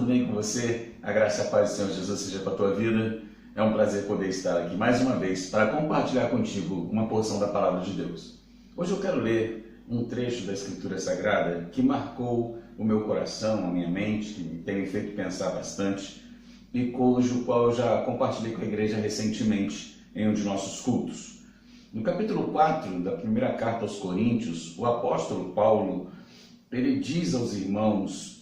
tudo bem com você? A graça e a paz do Senhor Jesus seja para a tua vida. É um prazer poder estar aqui mais uma vez para compartilhar contigo uma porção da Palavra de Deus. Hoje eu quero ler um trecho da Escritura Sagrada que marcou o meu coração, a minha mente, que tem me feito pensar bastante e cujo qual eu já compartilhei com a igreja recentemente em um de nossos cultos. No capítulo 4 da primeira carta aos Coríntios, o apóstolo Paulo, ele diz aos irmãos,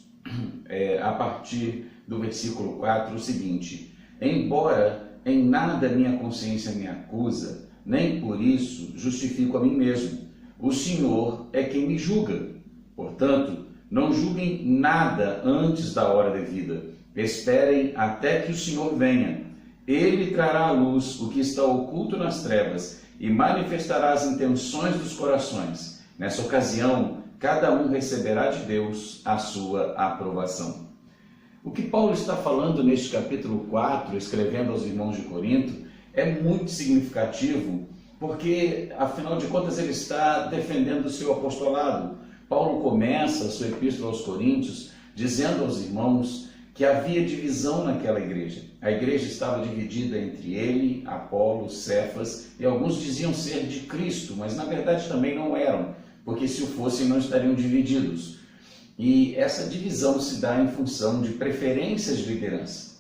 a partir do versículo 4, o seguinte: embora em nada minha consciência me acusa, nem por isso justifico a mim mesmo. O Senhor é quem me julga. Portanto, não julguem nada antes da hora devida. Esperem até que o Senhor venha. Ele trará à luz o que está oculto nas trevas e manifestará as intenções dos corações. Nessa ocasião, cada um receberá de Deus a sua aprovação. O que Paulo está falando neste capítulo 4, escrevendo aos irmãos de Corinto, é muito significativo, porque, afinal de contas, ele está defendendo o seu apostolado. Paulo começa a sua epístola aos Coríntios dizendo aos irmãos que havia divisão naquela igreja. A igreja estava dividida entre ele, Apolo, Cefas, e alguns diziam ser de Cristo, mas na verdade também não eram, porque se o fossem não estariam divididos. E essa divisão se dá em função de preferências de liderança.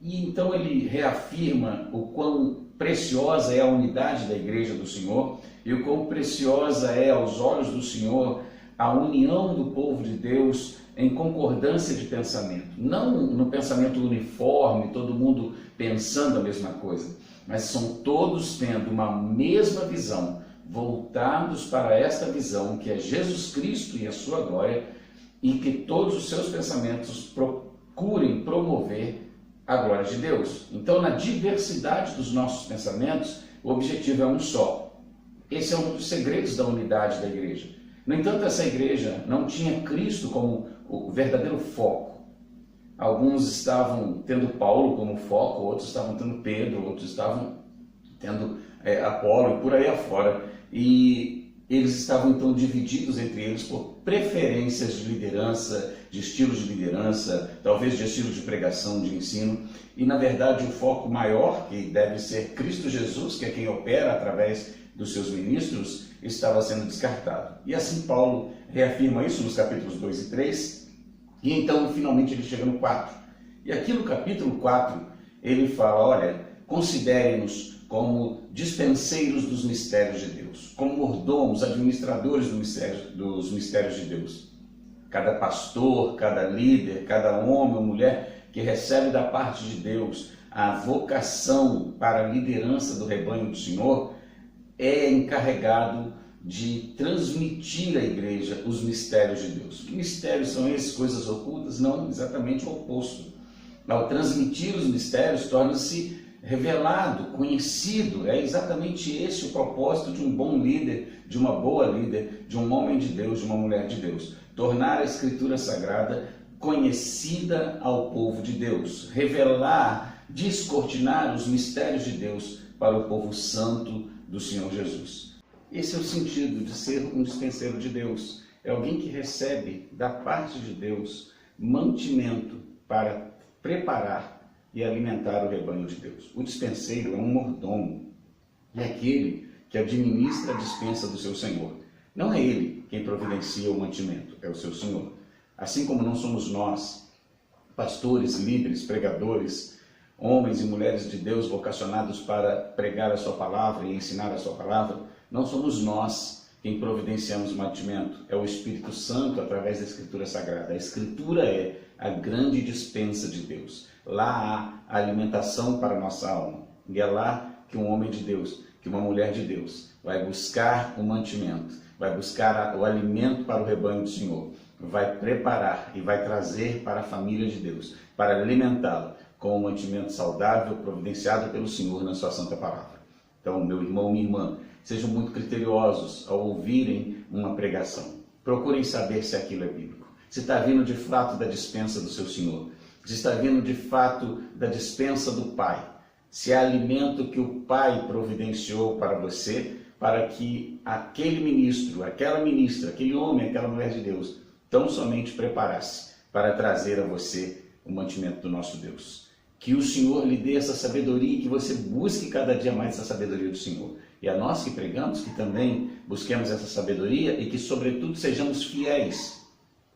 E então ele reafirma o quão preciosa é a unidade da igreja do Senhor e o quão preciosa é aos olhos do Senhor a união do povo de Deus em concordância de pensamento. Não no pensamento uniforme, todo mundo pensando a mesma coisa, mas são todos tendo uma mesma visão, voltados para esta visão que é Jesus Cristo e a sua glória, e que todos os seus pensamentos procurem promover a glória de Deus. Então, na diversidade dos nossos pensamentos, o objetivo é um só. Esse é um dos segredos da unidade da igreja. No entanto, essa igreja não tinha Cristo como o verdadeiro foco. Alguns estavam tendo Paulo como foco, outros estavam tendo Pedro, outros estavam tendo Apolo e por aí afora. E eles estavam então divididos entre eles por preferências de liderança, de estilos de liderança, talvez de estilos de pregação, de ensino. E na verdade o foco maior, que deve ser Cristo Jesus, que é quem opera através dos seus ministros, estava sendo descartado. E assim Paulo reafirma isso nos capítulos 2 e 3, e então finalmente ele chega no 4. E aqui no capítulo 4 ele fala: olha, considerem-nos como dispenseiros dos mistérios de Deus, como mordomos, administradores dos mistérios de Deus. Cada pastor, cada líder, cada homem ou mulher que recebe da parte de Deus a vocação para a liderança do rebanho do Senhor é encarregado de transmitir à igreja os mistérios de Deus. Que mistérios são esses? Coisas ocultas? Não, exatamente o oposto. Ao transmitir os mistérios, torna-se revelado, conhecido. É exatamente esse o propósito de um bom líder, de uma boa líder, de um homem de Deus, de uma mulher de Deus. Tornar a Escritura Sagrada conhecida ao povo de Deus. Revelar, descortinar os mistérios de Deus para o povo santo do Senhor Jesus. Esse é o sentido de ser um dispenseiro de Deus. É alguém que recebe da parte de Deus mantimento para preparar e alimentar o rebanho de Deus. O dispenseiro é um mordomo, é aquele que administra a dispensa do seu Senhor. Não é ele quem providencia o mantimento, é o seu Senhor. Assim como não somos nós, pastores, líderes, pregadores, homens e mulheres de Deus vocacionados para pregar a sua palavra e ensinar a sua palavra, não somos nós quem providenciamos o mantimento, é o Espírito Santo através da Escritura Sagrada. A Escritura é a grande dispensa de Deus. Lá há alimentação para a nossa alma. E é lá que um homem de Deus, que uma mulher de Deus vai buscar o mantimento, vai buscar o alimento para o rebanho do Senhor, vai preparar e vai trazer para a família de Deus, para alimentá-lo com o mantimento saudável providenciado pelo Senhor na sua santa palavra. Então, meu irmão, minha irmã, sejam muito criteriosos ao ouvirem uma pregação. Procurem saber se aquilo é bíblico, se está vindo de fato da dispensa do seu Senhor, se está vindo de fato da dispensa do Pai, se é alimento que o Pai providenciou para você, para que aquele ministro, aquela ministra, aquele homem, aquela mulher de Deus, tão somente preparasse para trazer a você o mantimento do nosso Deus. Que o Senhor lhe dê essa sabedoria e que você busque cada dia mais essa sabedoria do Senhor. E a nós que pregamos, que também busquemos essa sabedoria e que, sobretudo, sejamos fiéis.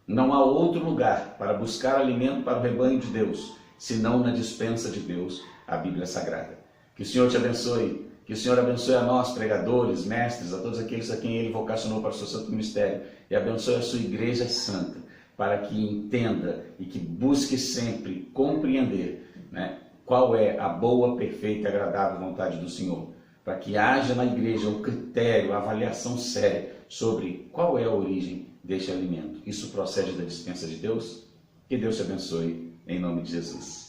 Não há outro lugar para buscar alimento para o rebanho de Deus, senão na despensa de Deus, a Bíblia Sagrada. Que o Senhor te abençoe, que o Senhor abençoe a nós, pregadores, mestres, a todos aqueles a quem Ele vocacionou para o seu santo ministério, e abençoe a sua igreja santa, para que entenda e que busque sempre compreender, qual é a boa, perfeita e agradável vontade do Senhor, para que haja na igreja o critério, a avaliação séria sobre qual é a origem deste alimento. Isso procede da despensa de Deus? Que Deus te abençoe, em nome de Jesus.